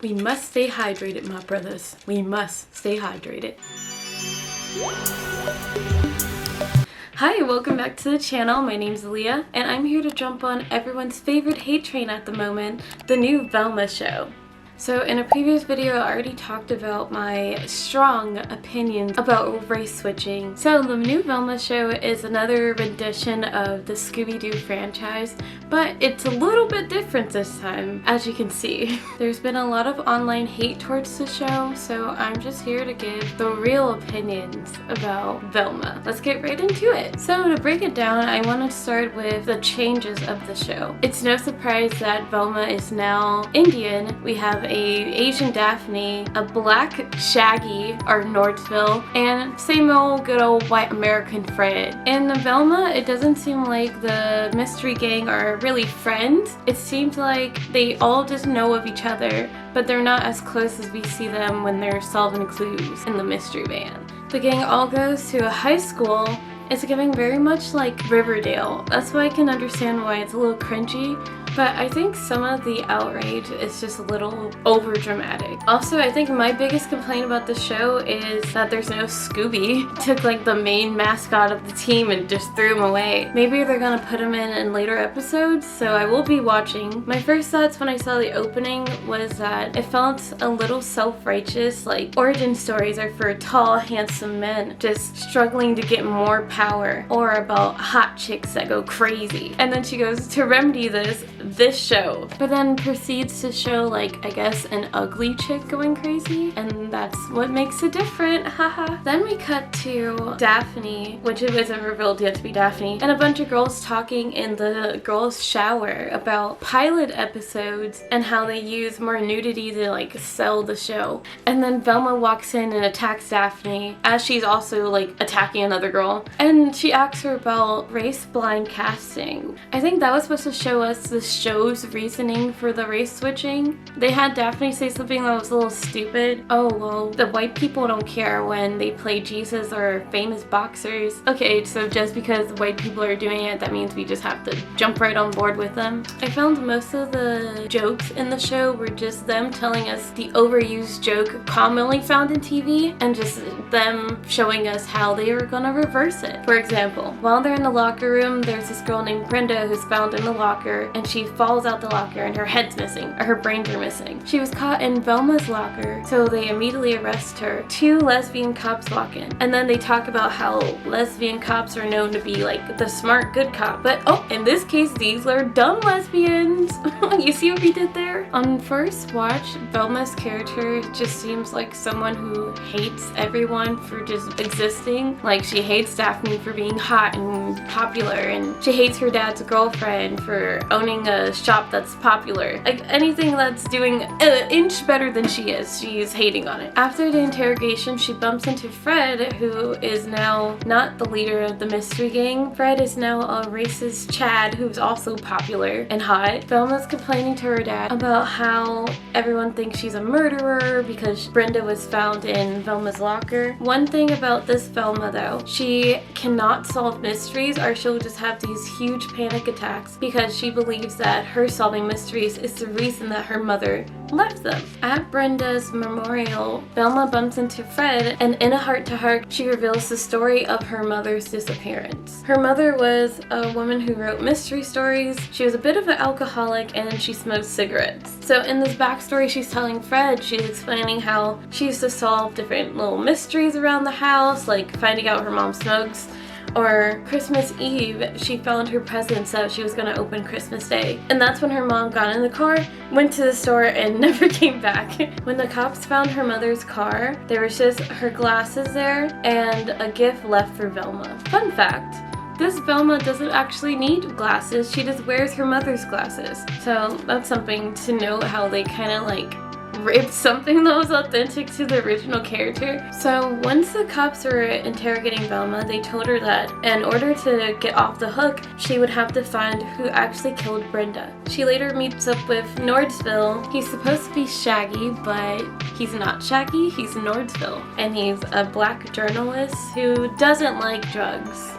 We must stay hydrated, my brothers. We must stay hydrated. Hi, welcome back to the channel. My name's Leah, and I'm here to jump on everyone's favorite hate train at the moment, the new Velma show. So in a previous video, I already talked about my strong opinions about race switching. So the new Velma show is another rendition of the Scooby-Doo franchise, but it's a little bit different this time, as you can see. There's been a lot of online hate towards the show, so I'm just here to give the real opinions about Velma. Let's get right into it. So to break it down, I want to start with the changes of the show. It's no surprise that Velma is now Indian. We have a Asian Daphne, a black Shaggy or Nordsville, and same old good old white American Fred. In the Velma, it doesn't seem like the mystery gang are really friends. It seems like they all just know of each other, but they're not as close as we see them when they're solving clues in the mystery van. The gang all goes to a high school. It's giving very much like Riverdale. That's why I can understand why it's a little cringy. But I think some of the outrage is just a little over dramatic. Also, I think my biggest complaint about the show is that there's no Scooby. Took like the main mascot of the team and just threw him away. Maybe they're gonna put him in later episodes, so I will be watching. My first thoughts when I saw the opening was that it felt a little self-righteous, like origin stories are for tall, handsome men just struggling to get more power, or about hot chicks that go crazy. And then she goes to remedy this show, but then proceeds to show like, I guess, an ugly chick going crazy, and that's what makes it different, haha. Then we cut to Daphne, which it wasn't revealed yet to be Daphne, and a bunch of girls talking in the girls' shower about pilot episodes and how they use more nudity to like sell the show. And then Velma walks in and attacks Daphne as she's also like attacking another girl, and she asks her about race blind casting. I think that was supposed to show us the show's reasoning for the race switching. They had Daphne say something that was a little stupid. Oh, well, the white people don't care when they play Jesus or famous boxers. Okay, so just because white people are doing it, that means we just have to jump right on board with them. I found most of the jokes in the show were just them telling us the overused joke commonly found in TV, and just them showing us how they were gonna reverse it. For example, while they're in the locker room, there's this girl named Brenda who's found in the locker, and she falls out the locker and her head's missing, or her brains are missing. She was caught in Velma's locker, so they immediately arrest her. 2 lesbian cops walk in, and then they talk about how lesbian cops are known to be like the smart good cop, but oh, in this case these are dumb lesbians. You see what we did there? On first watch, Velma's character just seems like someone who hates everyone for just existing. Like, she hates Daphne for being hot and popular, and she hates her dad's girlfriend for owning a shop that's popular. Like, anything that's doing an inch better than she is, she's hating on it. After the interrogation, she bumps into Fred, who is now not the leader of the mystery gang. Fred is now a racist Chad who's also popular and hot. Velma's complaining to her dad about how everyone thinks she's a murderer because Brenda was found in Velma's locker. One thing about this Velma though, she cannot solve mysteries, or she'll just have these huge panic attacks because she believes that her solving mysteries is the reason that her mother left them. At Brenda's memorial, Velma bumps into Fred, and in a heart-to-heart, she reveals the story of her mother's disappearance. Her mother was a woman who wrote mystery stories. She was a bit of an alcoholic, and she smoked cigarettes. So in this backstory she's telling Fred, she's explaining how she used to solve different little mysteries around the house, like finding out her mom smokes, or Christmas Eve, she found her presents that she was going to open Christmas Day. And that's when her mom got in the car, went to the store, and never came back. When the cops found her mother's car, there was just her glasses there and a gift left for Velma. Fun fact, this Velma doesn't actually need glasses, she just wears her mother's glasses. So that's something to note, how they kind of like ripped something that was authentic to the original character. So once the cops were interrogating Velma, they told her that in order to get off the hook, she would have to find who actually killed Brenda. She later meets up with Nordsville. He's supposed to be Shaggy, but he's not Shaggy, he's Nordsville. And he's a black journalist who doesn't like drugs.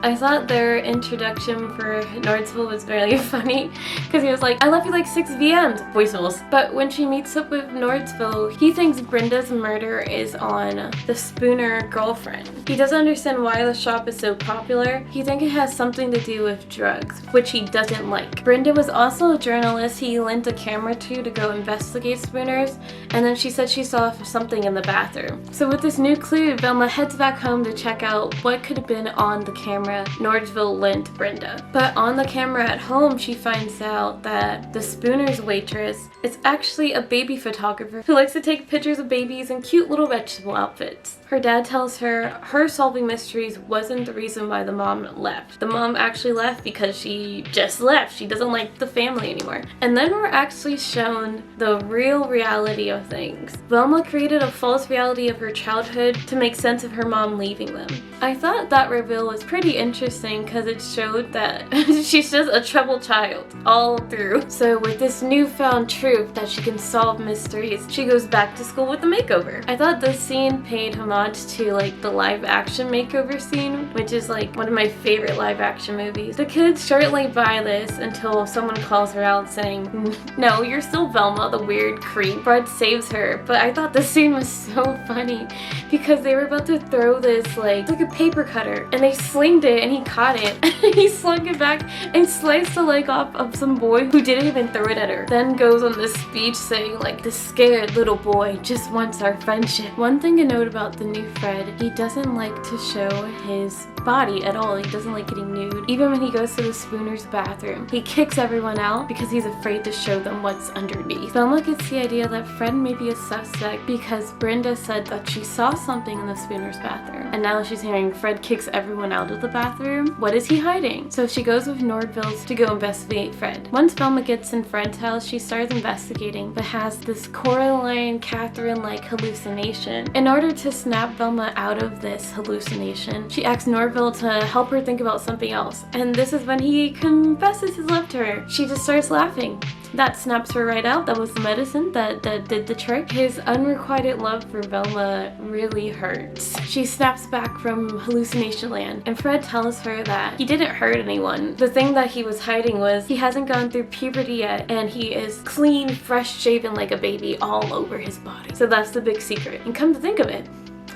I thought their introduction for Nordsville was really funny because he was like, I left you like 6 VMs, voicemails. But when she meets up with Nordsville, he thinks Brenda's murder is on the Spooner girlfriend. He doesn't understand why the shop is so popular. He thinks it has something to do with drugs, which he doesn't like. Brenda was also a journalist he lent a camera to go investigate Spooners, and then she said she saw something in the bathroom. So with this new clue, Velma heads back home to check out what could have been on the camera Nordsville lent Brenda. But on the camera at home, she finds out that the Spooners waitress is actually a baby photographer who likes to take pictures of babies in cute little vegetable outfits. Her dad tells her solving mysteries wasn't the reason why the mom left. The mom actually left because she just left. She doesn't like the family anymore. And then we're actually shown the real reality of things. Velma created a false reality of her childhood to make sense of her mom leaving them. I thought that reveal was pretty interesting because it showed that she's just a troubled child all through. So with this newfound truth that she can solve mysteries, she goes back to school with a makeover. I thought this scene paid homage to like the live action makeover scene, which is like one of my favorite live action movies. The kids shortly buy this until someone calls her out saying, no, you're still Velma, the weird creep. Fred saves her, but I thought this scene was so funny because they were about to throw this like a paper cutter and they slinged it and he caught it and he slung it back and sliced the leg off of some boy who didn't even throw it at her. Then goes on this speech saying like, this scared little boy just wants our friendship. One thing to note about the new Fred, he doesn't like to show his body at all. He doesn't like getting nude. Even when he goes to the Spooner's bathroom, he kicks everyone out because he's afraid to show them what's underneath. Velma gets the idea that Fred may be a suspect because Brenda said that she saw something in the Spooner's bathroom. And now she's hearing Fred kicks everyone out of the bathroom. What is he hiding? So she goes with Nordville's to go investigate Fred. Once Velma gets in Fred's house, she starts investigating but has this Coraline Catherine-like hallucination. In order to snap Velma out of this hallucination, she asks Norville to help her think about something else. And this is when he confesses his love to her. She just starts laughing. That snaps her right out. That was the medicine that did the trick. His unrequited love for Velma really hurts. She snaps back from hallucination land, and Fred tells her that he didn't hurt anyone. The thing that he was hiding was he hasn't gone through puberty yet, and he is clean, fresh shaven like a baby all over his body. So that's the big secret. And come to think of it,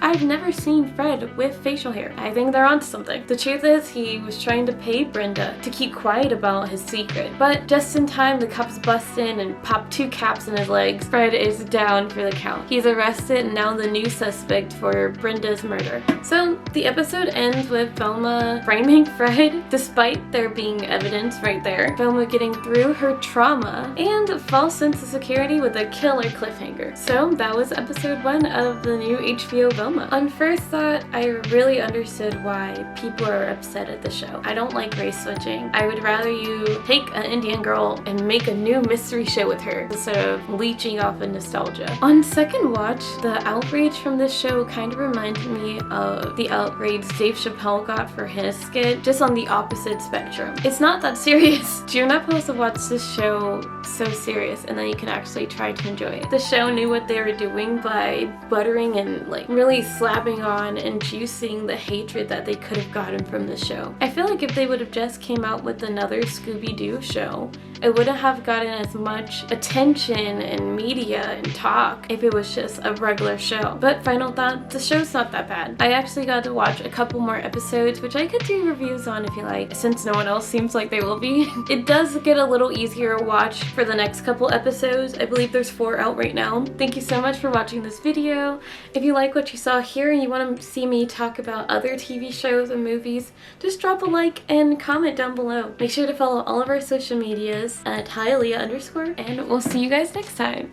I've never seen Fred with facial hair. I think they're onto something. The truth is, he was trying to pay Brenda to keep quiet about his secret. But just in time, the cops bust in and pop 2 caps in his legs. Fred is down for the count. He's arrested and now the new suspect for Brenda's murder. So the episode ends with Velma framing Fred, despite there being evidence right there. Velma getting through her trauma and a false sense of security with a killer cliffhanger. So that was episode 1 of the new HBO Velma. On first thought, I really understood why people are upset at the show. I don't like race switching. I would rather you take an Indian girl and make a new mystery show with her instead of leeching off of nostalgia. On second watch, the outrage from this show kind of reminded me of the outrage Dave Chappelle got for his skit, just on the opposite spectrum. It's not that serious. You're not supposed to watch this show so serious and then you can actually try to enjoy it. The show knew what they were doing by buttering and like really slapping on and juicing the hatred that they could have gotten from the show. I feel like if they would have just came out with another Scooby-Doo show, it wouldn't have gotten as much attention and media and talk if it was just a regular show. But final thought, the show's not that bad. I actually got to watch a couple more episodes, which I could do reviews on if you like, since no one else seems like they will be. It does get a little easier to watch for the next couple episodes. I believe there's 4 out right now. Thank you so much for watching this video. If you like what you saw here and you want to see me talk about other TV shows and movies, just drop a like and comment down below. Make sure to follow all of our social medias at hialiyah_, and we'll see you guys next time.